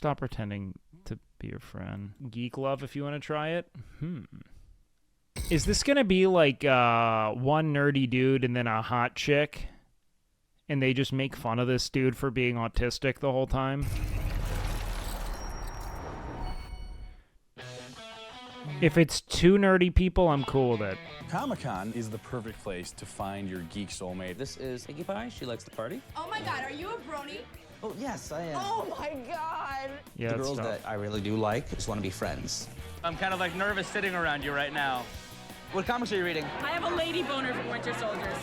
stop pretending to be your friend. Geek Love, if you want to try it. Is this going to be like one nerdy dude and then a hot chick? And they just make fun of this dude for being autistic the whole time? If it's two nerdy people, I'm cool with it. Comic-Con is the perfect place to find your geek soulmate. This is Iggy Pie. She likes to party. Oh my God, are you a brony? Oh, yes, I am. Oh my God. Yeah, the girls that I really do like just want to be friends. I'm kind of like nervous sitting around you right now. What comics are you reading? I have a lady boner for Winter Soldiers.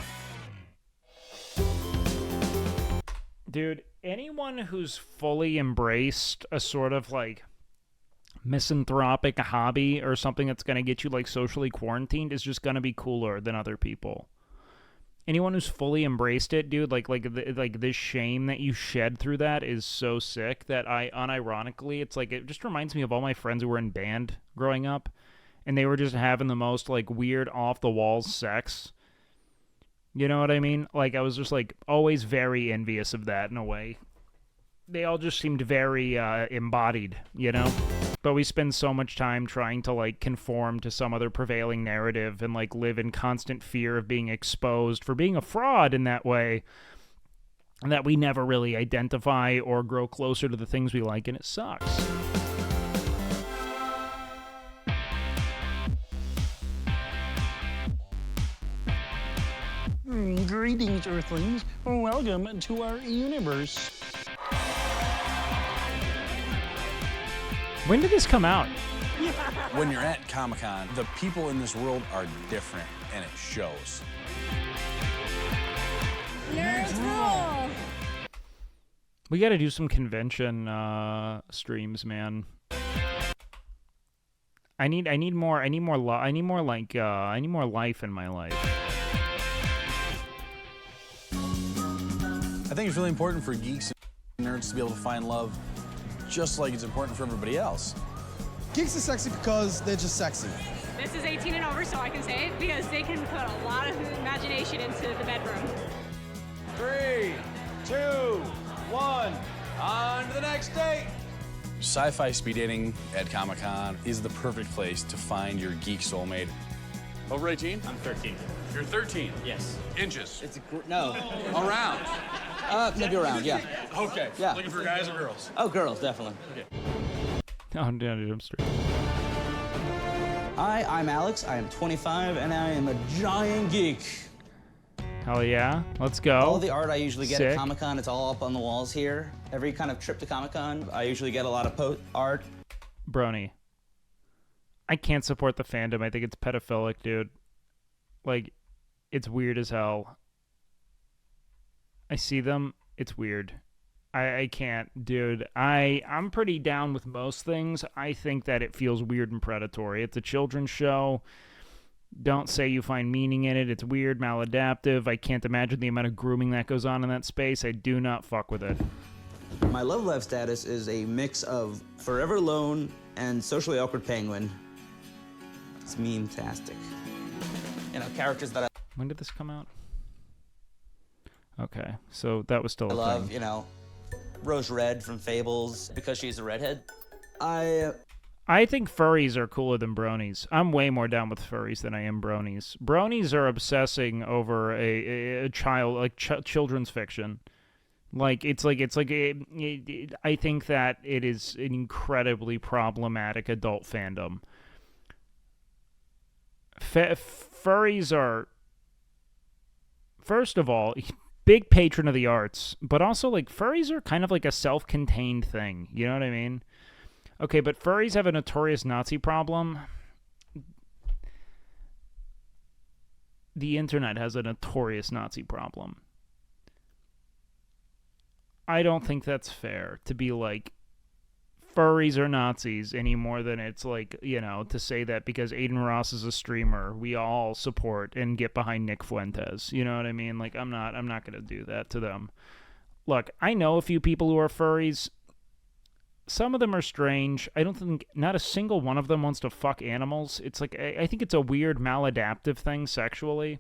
Dude, anyone who's fully embraced a sort of like misanthropic hobby or something that's going to get you like socially quarantined is just going to be cooler than other people. Anyone who's fully embraced it, dude, like this shame that you shed through that is so sick that unironically, it's like, it just reminds me of all my friends who were in band growing up, and they were just having the most like weird off the walls sex. You know what I mean? Like, I was just like always very envious of that in a way. They all just seemed very embodied, you know? But we spend so much time trying to like conform to some other prevailing narrative and like live in constant fear of being exposed for being a fraud in that way, and that we never really identify or grow closer to the things we like, and it sucks. Greetings, Earthlings. Welcome to our universe. When did this come out? When you're at Comic-Con, the people in this world are different, and it shows. Nerds rule. We got to do some convention streams, man. I need more life in my life. I think it's really important for geeks and nerds to be able to find love just like it's important for everybody else. Geeks are sexy because they're just sexy. This is 18 and over, so I can say it, because they can put a lot of imagination into the bedroom. 3, 2, 1, on to the next date. Sci-fi speed dating at Comic-Con is the perfect place to find your geek soulmate. Over 18? I'm 13. You're 13? Yes. Inches? No. Around? Maybe around, yeah. Okay. Yeah. Looking for guys or girls? Oh, girls, definitely. Okay. Oh, dude, I'm straight. Hi, I'm Alex. I am 25, and I am a giant geek. Hell yeah. Let's go. All the art I usually get Sick. at Comic-Con, it's all up on the walls here. Every kind of trip to Comic-Con, I usually get a lot of art. Brony. I can't support the fandom. I think it's pedophilic, dude. Like, it's weird as hell. I see them. It's weird. I can't, dude. I'm pretty down with most things. I think that it feels weird and predatory. It's a children's show. Don't say you find meaning in it. It's weird, maladaptive. I can't imagine the amount of grooming that goes on in that space. I do not fuck with it. My love life status is a mix of forever alone and socially awkward penguin. It's meme-tastic. You know, characters that When did this come out? Okay, so that was still I a love, thing. you know, Rose Red from Fables because she's a redhead. I think furries are cooler than bronies. I'm way more down with furries than I am bronies. Bronies are obsessing over a child, like children's fiction. I think that it is an incredibly problematic adult fandom. Furries are, first of all, big patron of the arts, but also like furries are kind of like a self-contained thing. You know what I mean? Okay, but furries have a notorious Nazi problem. The internet has a notorious Nazi problem. I don't think that's fair to be like, furries are Nazis any more than it's like, you know, to say that because Aiden Ross is a streamer, we all support and get behind Nick Fuentes. You know what I mean? Like, I'm not going to do that to them. Look, I know a few people who are furries. Some of them are strange. I don't think, not a single one of them wants to fuck animals. It's like, I think it's a weird maladaptive thing sexually.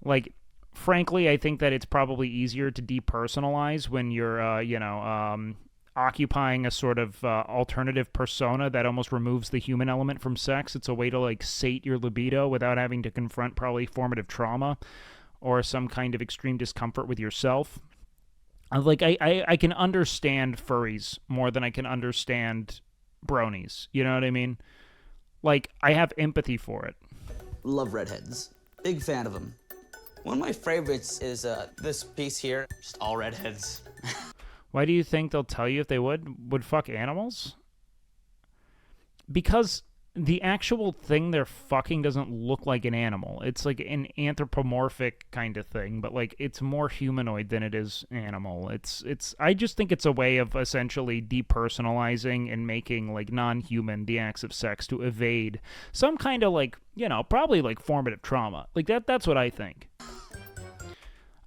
Like, frankly, I think that it's probably easier to depersonalize when you're, occupying a sort of alternative persona that almost removes the human element from sex. It's a way to like sate your libido without having to confront probably formative trauma or some kind of extreme discomfort with yourself. Like I can understand furries more than I can understand bronies. You know what I mean? Like, I have empathy for it. Love redheads. Big fan of them. One of my favorites is this piece here. Just all redheads. Why do you think they'll tell you if they would fuck animals? Because the actual thing they're fucking doesn't look like an animal. It's like an anthropomorphic kind of thing, but like it's more humanoid than it is animal. I just think it's a way of essentially depersonalizing and making like non-human the acts of sex to evade some kind of like, you know, probably like formative trauma. Like that's what I think.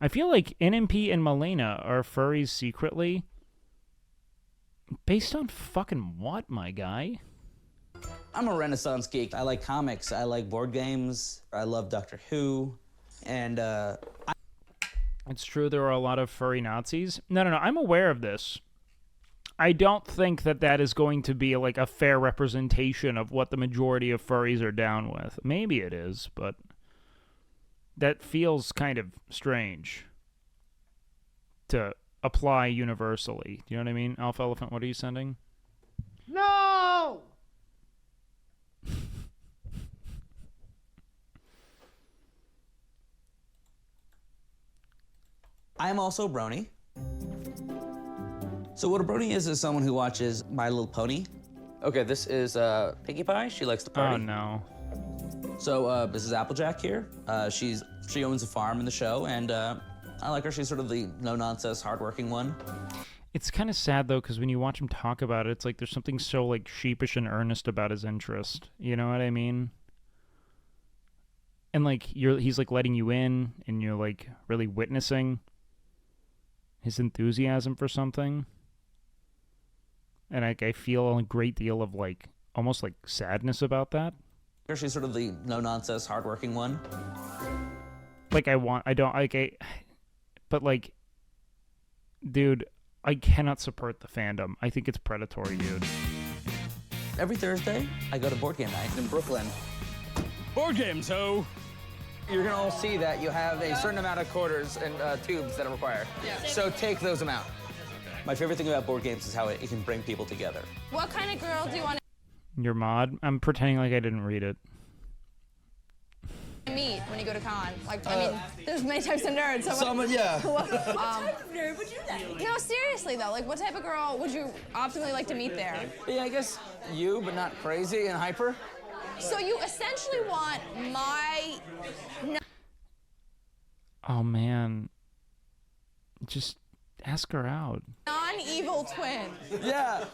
I feel like NMP and Malena are furries secretly. Based on fucking what, my guy? I'm a Renaissance geek. I like comics. I like board games. I love Doctor Who. And It's true there are a lot of furry Nazis. No. I'm aware of this. I don't think that is going to be like a fair representation of what the majority of furries are down with. Maybe it is, but that feels kind of strange to apply universally. Do you know what I mean? Alpha Elephant, what are you sending? No! I'm also a brony. So what a brony is someone who watches My Little Pony. Okay, this is Pinkie Pie. She likes to party. Oh, no. So this is Applejack here. She owns a farm in the show, and I like her. She's sort of the no-nonsense, hardworking one. It's kind of sad, though, because when you watch him talk about it, it's like there's something so, like, sheepish and earnest about his interest. You know what I mean? And, like, he's, like, letting you in, and you're, like, really witnessing his enthusiasm for something. And, like, I feel a great deal of, like, almost, like, sadness about that. She's sort of the no-nonsense, hardworking one. Like, but, like, dude, I cannot support the fandom. I think it's predatory, dude. Every Thursday, I go to board game night in Brooklyn. Board games, ho! You're gonna all see that you have a certain amount of quarters and tubes that are required. Yeah. So take those out. My favorite thing about board games is how it can bring people together. What kind of girl do you want Your mod? I'm pretending like I didn't read it. to meet when you go to con? Like, I mean, there's many types of nerds. So yeah. what type of nerd would you like? No, seriously though, like, what type of girl would you optimally like to meet there? Yeah, I guess you, but not crazy and hyper. So you essentially want my Oh, man. Just ask her out. non-evil twin. Yeah.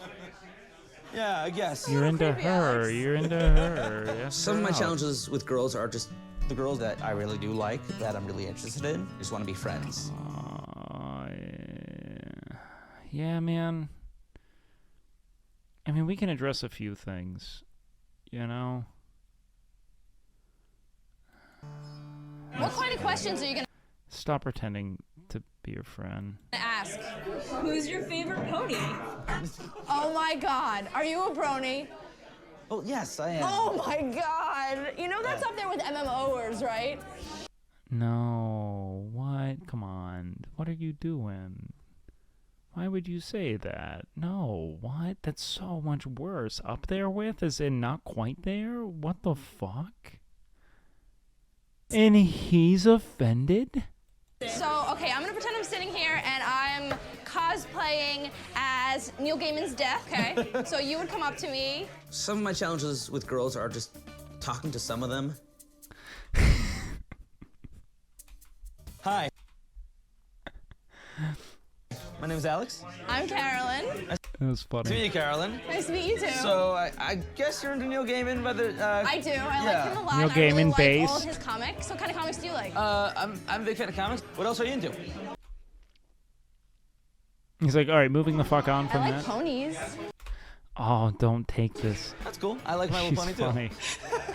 Yeah, I guess. You're into creepy, her. Alex. You're into her. Ask Some of her my out. challenges with girls are just the girls that I really do like, that I'm really interested in. Just want to be friends. Yeah, man. I mean, we can address a few things, you know? What kind of questions are you gonna Stop pretending to be your friend. ask? Who's your favorite pony? Oh my God, are you a brony? Oh, yes, I am. Oh my God, you know that's up there with MMOers, right? No, what? Come on. What are you doing? Why would you say that? No, what? That's so much worse. Up there with, as in not quite there? What the fuck? And he's offended? So, okay, I'm gonna pretend I'm sitting here and I'm cosplaying as Neil Gaiman's death, okay? So you would come up to me. Some of my challenges with girls are just talking to some of them. Hi. My name's Alex. I'm Carolyn. It was funny. Nice to meet you, Carolyn. Nice to meet you too. So I guess you're into Neil Gaiman, but I do. I like him a lot. Neil I really Gaiman like based. all of his comics. What kind of comics do you like? I'm a big fan of comics. What else are you into? He's like, all right, moving the fuck on I from like that. ponies. Oh, don't take this. That's cool. I like My Little She's Pony too. funny.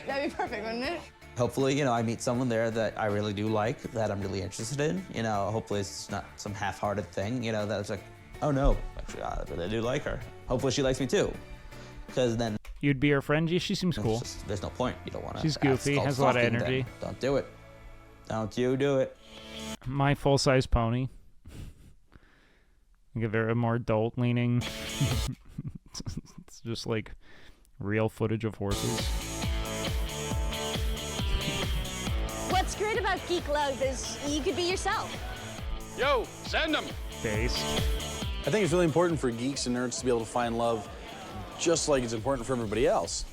That'd be perfect, wouldn't it? Hopefully, I meet someone there that I really do like, that I'm really interested in. Hopefully it's not some half-hearted thing, that it's like, oh no, actually, I really do like her. Hopefully she likes me too. Because then You'd be her friend? Yeah, she seems cool. there's no point. You don't want to. She's goofy, has a lot of energy. Don't do it. Don't you do it. My full-size pony. Like a very more adult-leaning. It's just like real footage of horses. What's great about Geek Love is you could be yourself. Yo, send them. Based. I think it's really important for geeks and nerds to be able to find love just like it's important for everybody else.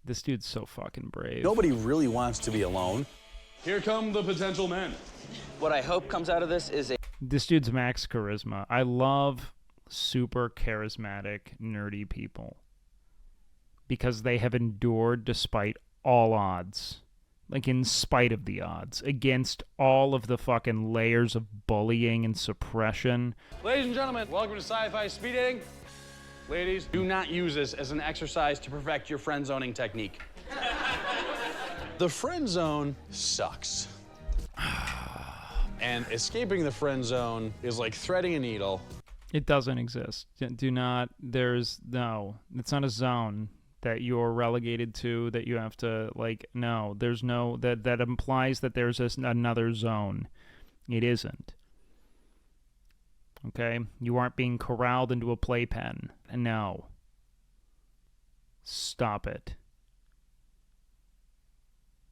This dude's so fucking brave. Nobody really wants to be alone. Here come the potential men. What I hope comes out of this is a This dude's max charisma. I love super charismatic, nerdy people. Because they have endured despite all odds. Like, in spite of the odds. Against all of the fucking layers of bullying and suppression. Ladies and gentlemen, welcome to Sci-Fi Speed Dating. Ladies, do not use this as an exercise to perfect your friend zoning technique. The friend zone sucks. And escaping the friend zone is like threading a needle. It doesn't exist. Do not, it's not a zone that you're relegated to, that you have to, like, no, there's no, that implies that there's another zone. It isn't. Okay? You aren't being corralled into a playpen. No. Stop it.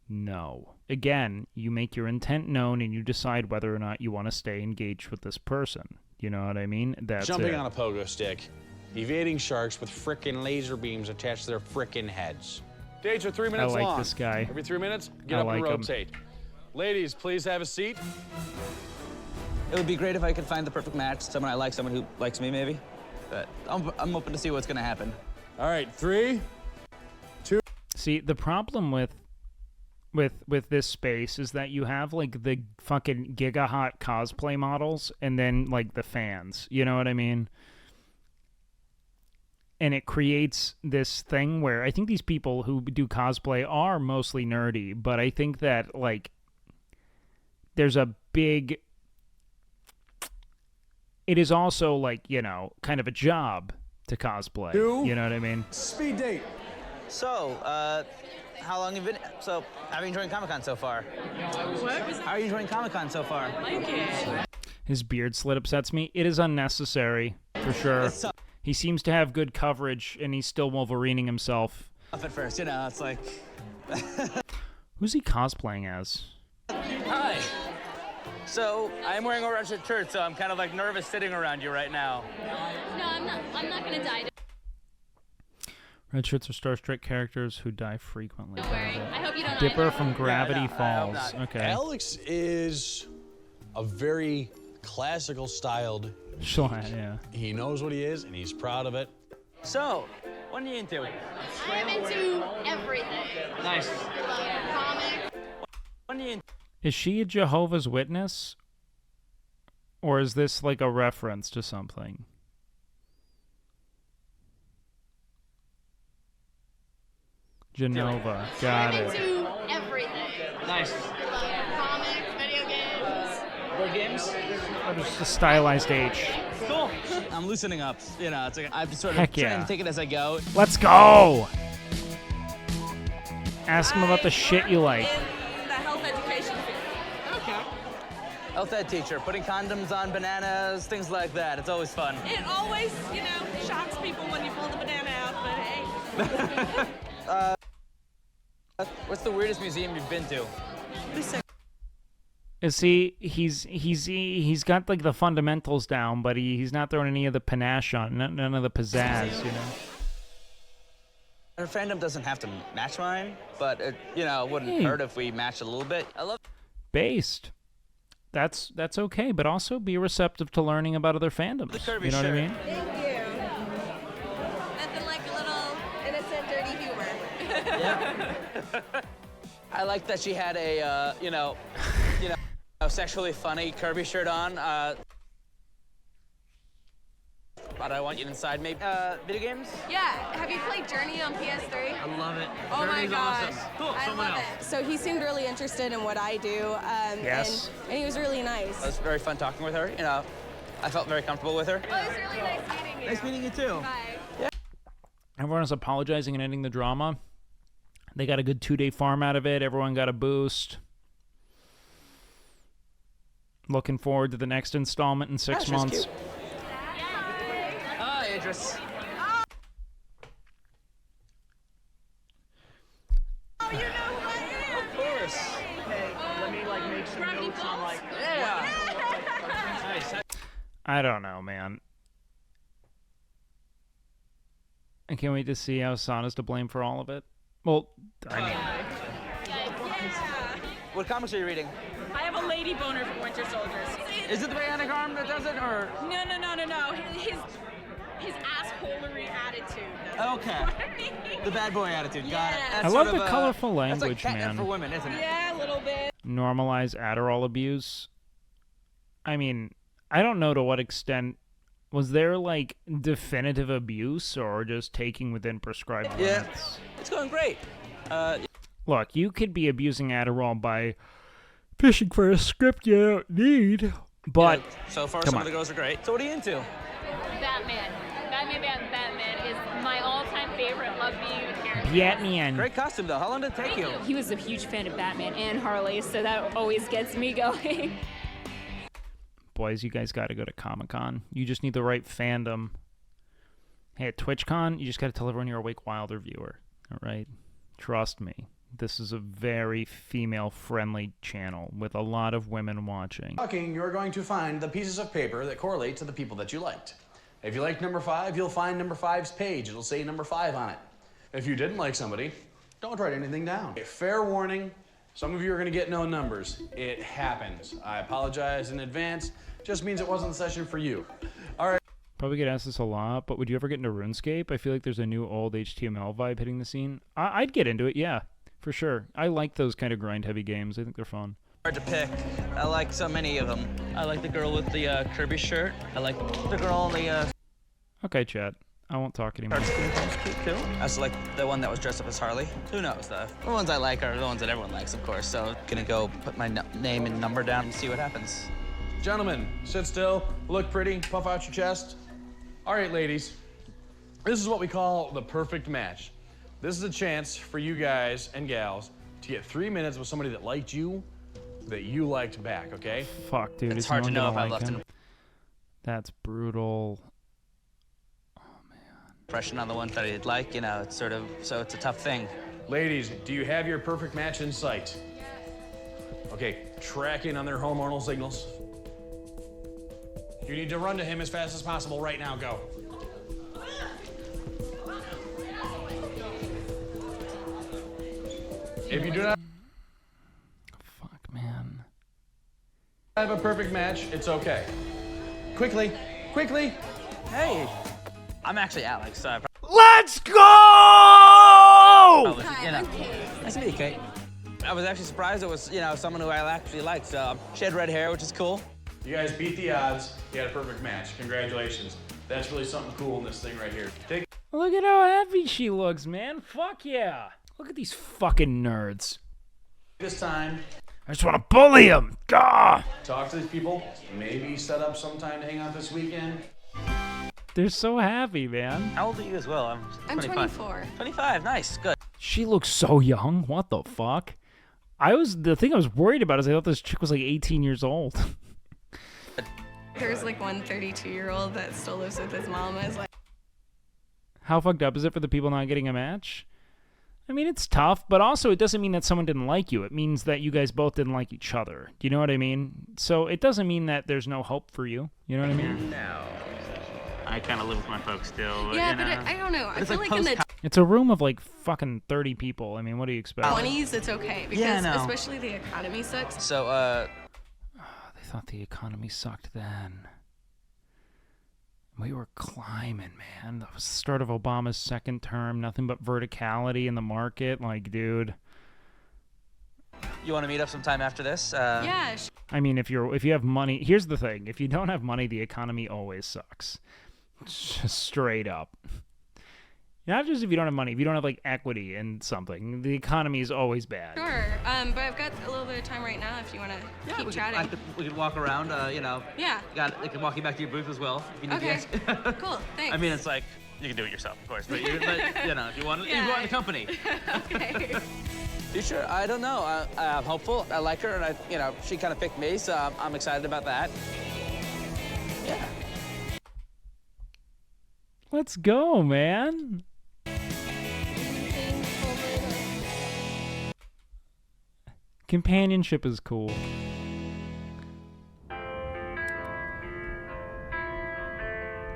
No. Again, you make your intent known and you decide whether or not you want to stay engaged with this person. You know what I mean? That's Jumping it. on a pogo stick. Evading sharks with frickin' laser beams attached to their frickin' heads. Dates are 3 minutes I like long. this guy. Every 3 minutes, get I up and like him. rotate. Ladies, please have a seat. It would be great if I could find the perfect match, someone I like, someone who likes me, maybe. But I'm open to see what's gonna happen. All right, 3, 2. See, the problem with this space is that you have, like, the fucking giga-hot cosplay models and then, like, the fans. You know what I mean? And it creates this thing where I think these people who do cosplay are mostly nerdy, but I think that, like, there's a big... It is also, like, you know, kind of a job to cosplay. You know what I mean? Speed date. So, how long have you been? So, how are you enjoying Comic-Con so far? What was How are you enjoying Comic-Con so far? like it? His beard slit upsets me. It is unnecessary, for sure. He seems to have good coverage, and he's still Wolverining himself. Up at first, you know, it's like. Who's he cosplaying as? Hi. So, I'm wearing a red shirt, so I'm kind of like nervous sitting around you right now. No, I'm not gonna die. Red shirts are Star Trek characters who die frequently. Don't worry. I hope you don't Dipper either. from Gravity Yeah, no, I hope Falls. not. Okay. Alex is a very classical styled. Yeah. He knows what he is and he's proud of it. So, what are you into? I am into everything. Nice. Comic. What are you into? Is she a Jehovah's Witness? Or is this like a reference to something? Genova. Got I'm it. into everything. Nice. Comics, video games. Board games? Oh, just a stylized H. Cool. I'm loosening up. You know, it's like I'm sort of Heck trying yeah. to take it as I go. Let's go! Ask him about the shit you like. In the health education field. Okay. Health ed teacher, putting condoms on bananas, things like that. It's always fun. It always, shocks people when you pull the banana out, but hey. What's the weirdest museum you've been to? Is he's got like the fundamentals down, but he's not throwing any of the panache on, none of the pizzazz, you know. Her fandom doesn't have to match mine, but it, wouldn't hurt if we matched a little bit. I love Based. That's okay, but also be receptive to learning about other fandoms. The Kirby you know what I shirt. mean? Thank you. Nothing like a little innocent, dirty humor. I like that she had a, sexually funny Kirby shirt on. But I want you inside, maybe. Video games? Yeah, have you played Journey on PS3? I love it. Oh my Journey's gosh. awesome. Cool, I someone love else. it. So he seemed really interested in what I do, Yes. and he was really nice. It was very fun talking with her. I felt very comfortable with her. Oh, it was really nice meeting you. Nice meeting you too. Bye. Everyone is apologizing and ending the drama. They got a good 2-day farm out of it. Everyone got a boost. Looking forward to the next installment in 6 months. Hi, Idris. Oh, you know who I am. Of course. Hey, let me like make some notes on like. Yeah. Nice. I don't know, man. I can't wait to see how Sana's to blame for all of it. Well, I mean... What comics are you reading? I have a lady boner for Winter Soldiers. Is it the bionic arm that does it, or? No. His assholery attitude. Okay. The bad boy attitude. Got it. I love the colorful That's like language, catnip man. for women, isn't it? Yeah, a little bit. Normalize Adderall abuse. I mean, I don't know to what extent... Was there, like, definitive abuse or just taking within prescribed limits? It's going great. Look, you could be abusing Adderall by fishing for a script you don't need, but... So far, come some on. of the girls are great. So what are you into? Batman. Batman is my all-time favorite love you character. Batman. Great costume, though. How long did it take you? He was a huge fan of Batman and Harley, so that always gets me going. Boys, you guys got to go to Comic-Con. You just need the right fandom. Hey, at TwitchCon, you just got to tell everyone you're a Wake Wilder viewer. All right? Trust me. This is a very female-friendly channel with a lot of women watching. Talking, you're going to find the pieces of paper that correlate to the people that you liked. If you liked number 5, you'll find number 5's page. It'll say number 5 on it. If you didn't like somebody, don't write anything down. Fair warning, some of you are going to get no numbers. It happens. I apologize in advance. Just means it wasn't the session for you. All right. Probably get asked this a lot, but would you ever get into RuneScape? I feel like there's a new old HTML vibe hitting the scene. I'd get into it, yeah, for sure. I like those kind of grind-heavy games. I think they're fun. Hard to pick. I like so many of them. I like the girl with the Kirby shirt. I like the girl in the... Okay, chat. I won't talk anymore. That's cute, too. I also like the one that was dressed up as Harley. Who knows? The ones I like are the ones that everyone likes, of course. So gonna go put my name and number down and see what happens. Gentlemen, sit still, look pretty, puff out your chest. All right, ladies, this is what we call the perfect match. This is a chance for you guys and gals to get 3 minutes with somebody that liked you, that you liked back, okay? Fuck, dude. It's is hard no to one know gonna if I like left him? an That's brutal. impression on the ones that I did like, you know, it's sort of, so it's a tough thing. Ladies, do you have your perfect match in sight? Okay, tracking on their hormonal signals. You need to run to him as fast as possible right now, go. If you do not Fuck, man. have a perfect match, it's okay. Quickly, quickly. Hey, I'm actually Alex, so I Let's go! probably, you know. Nice to meet you, Kate. I was actually surprised it was, you know, someone who I actually liked. She had red hair, which is cool. You guys beat the odds. You had a perfect match. Congratulations. That's really something cool in this thing right here. Look at how happy she looks, man. Fuck yeah. Look at these fucking nerds. This time, I just want to bully them. Gah! talk to these people. Maybe set up some time to hang out this weekend. They're so happy, man. How old are you as well? I'm 24. 25, nice, good. She looks so young. What the fuck? The thing I was worried about is I thought this chick was like 18 years old. There's like one 32-year-old that still lives with his mom. Is like, How fucked up is it for the people not getting a match? I mean, it's tough, but also it doesn't mean that someone didn't like you. It means that you guys both didn't like each other. Do you know what I mean? So it doesn't mean that there's no hope for you. You know what I mean? No. I kind of live with my folks still. yeah, you know. but I don't know. I It's feel like like in the It's a room of like fucking 30 people. I mean, what do you expect? 20s, it's okay because Yeah, I know. especially the economy sucks. So, They thought the economy sucked then. We were climbing, man. That was the start of Obama's second term. Nothing but verticality in the market. Like, dude. you want to meet up sometime after this? Yeah, I mean, if you have money, here's the thing: if you don't have money, the economy always sucks. Just straight up. Not just if you don't have money, if you don't have like equity in something, the economy is always bad. Sure, but I've got a little bit of time right now if you want to keep chatting. We could walk around, you know. Yeah. I can walk you back to your booth as well. If you need Okay. to. Cool, thanks. I mean, it's like, you can do it yourself, of course, but you know, if you want, you want the company. Okay. Future, I don't know. I'm hopeful. I like her, and you know, she kind of picked me, so I'm excited about that. Yeah. Let's go, man. Companionship is cool.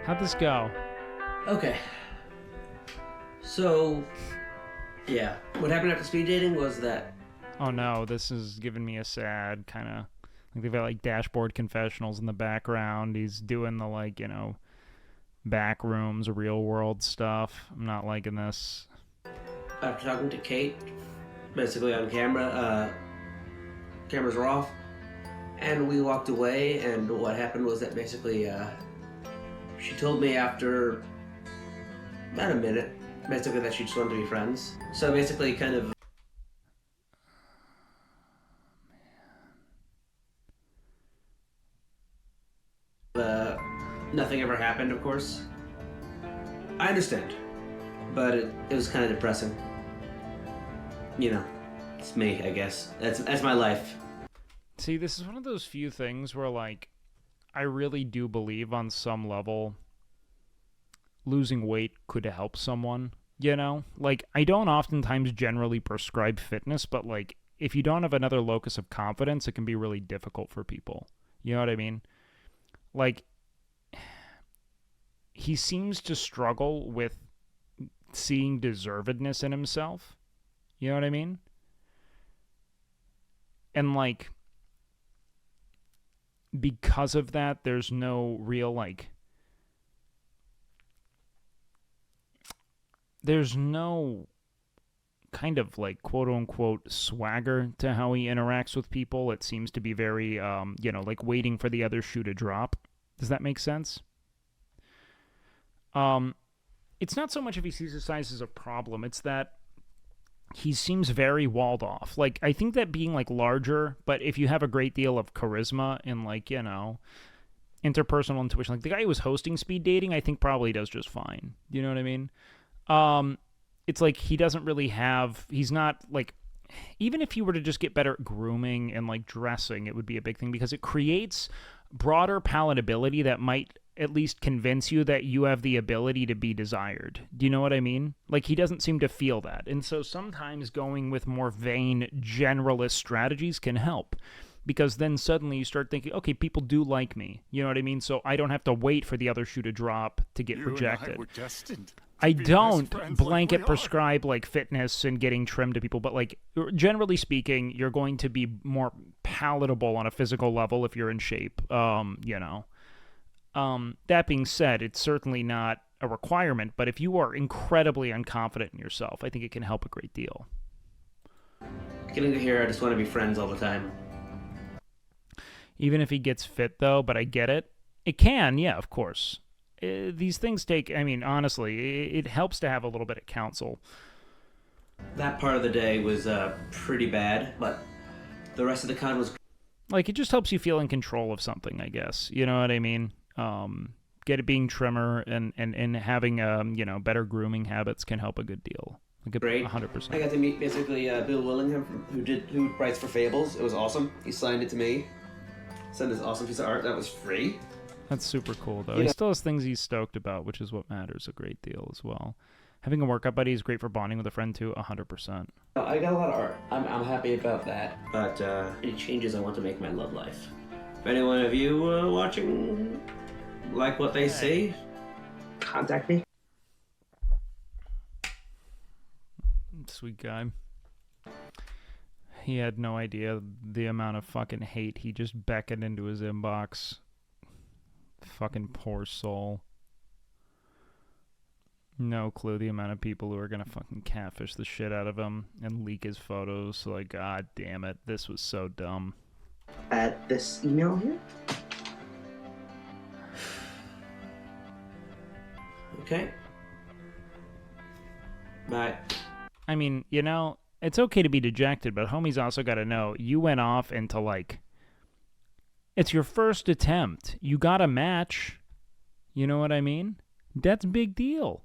How'd this go? Okay. So, yeah. What happened after speed dating was that... Oh no, this is giving me a sad kind of... Like they've got like dashboard confessionals in the background. He's doing the like, you know, back rooms, real world stuff. I'm not liking this. After talking to Kate, basically on camera, cameras were off, and we walked away, and what happened was that basically, she told me after about a minute, basically that she just wanted to be friends. So basically kind of... nothing ever happened, of course. I understand, but it was kind of depressing. You know, it's me, I guess. That's my life. See, this is one of those few things where, like, I really do believe on some level losing weight could help someone, you know? Like, I don't oftentimes generally prescribe fitness, but, like, if you don't have another locus of confidence, it can be really difficult for people. You know what I mean? Like, he seems to struggle with seeing deservedness in himself. You know what I mean? And, like, because of that, there's no real, like, there's no kind of, like, quote-unquote swagger to how he interacts with people. It seems to be very, you know, like, waiting for the other shoe to drop. Does that make sense? It's not so much if he sees his size as a problem, it's that he seems very walled off. Like, I think that being, like, larger, but if you have a great deal of charisma and, like, you know, interpersonal intuition, like, the guy who was hosting speed dating, I think probably does just fine. You know what I mean? It's like he doesn't really have, he's not, like, even if he were to just get better at grooming and, like, dressing, it would be a big thing because it creates broader palatability that might at least convince you that you have the ability to be desired. Do you know what I mean? Like, he doesn't seem to feel that. And so sometimes going with more vain, generalist strategies can help. Because then suddenly you start thinking, okay, people do like me. You know what I mean? So I don't have to wait for the other shoe to drop to get rejected. I don't blanket prescribe, like, fitness and getting trim to people, but, like, generally speaking, you're going to be more palatable on a physical level if you're in shape, you know. That being said, it's certainly not a requirement, but if you are incredibly unconfident in yourself, I think it can help a great deal. Getting to here, I just want to be friends all the time. Even if he gets fit, though, but I get it. It can, yeah, of course. These things take, I mean, honestly, it helps to have a little bit of counsel. That part of the day was pretty bad, but the rest of the con was... Like, it just helps you feel in control of something, I guess. You know what I mean? Get it being trimmer and having, you know, better grooming habits can help a good deal. Like Great. 100%. I got to meet, basically, Bill Willingham, who writes for Fables. It was awesome. He signed it to me. Sent this awesome piece of art that was free. That's super cool, though. You He know, still has things he's stoked about, which is what matters a great deal as well. Having a workout buddy is great for bonding with a friend, too, 100%. I got a lot of art. I'm happy about that. But any changes I want to make in my love life. If anyone of you watching like what they see, contact me. Sweet guy. He had no idea the amount of fucking hate he just beckoned into his inbox. Fucking poor soul. No clue the amount of people who are gonna fucking catfish the shit out of him and leak his photos. Like, god damn it, this was so dumb. Add this email here. Okay. Bye. I mean, you know, it's okay to be dejected, but homie's also got to know you went off into, like, it's your first attempt. You got a match. You know what I mean? That's a big deal.